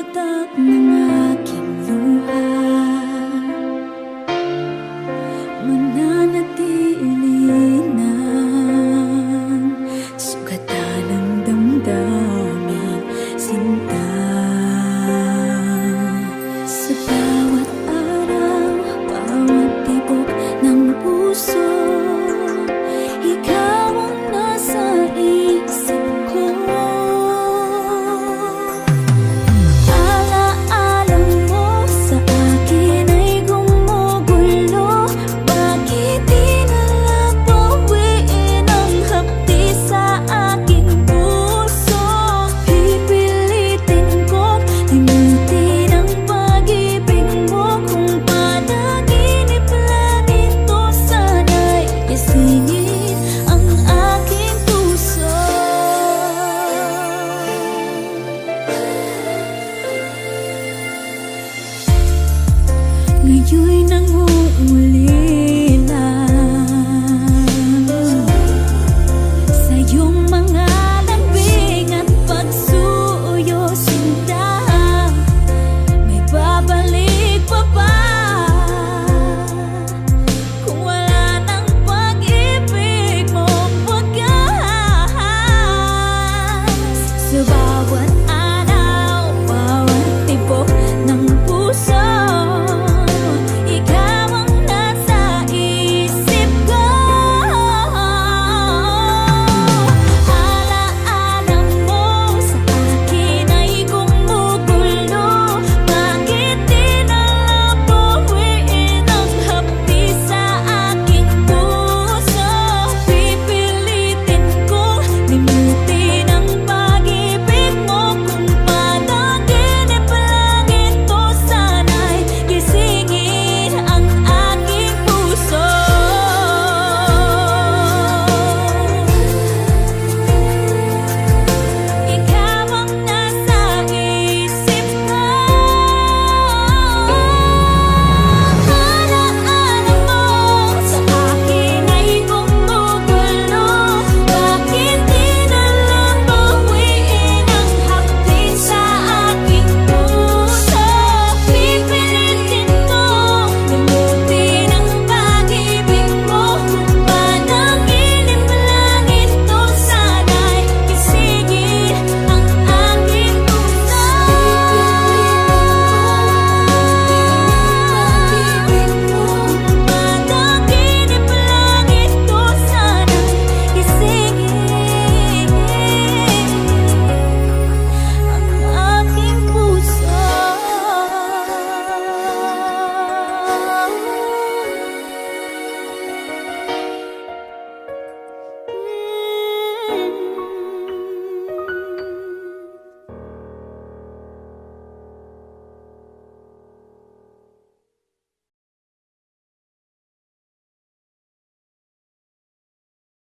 Itak ng aking luha, mananatili ng sugatan ng damdamin, sinta. Sa bawat araw, bawat tibok ng puso, ikaw ang nasa isip ko. Ngayon'y nangungulila sa iyong mga lambing at pagsuyo, sinta. May babalik pa ba kung wala ng pag-ibig mong wagas? Sa bawat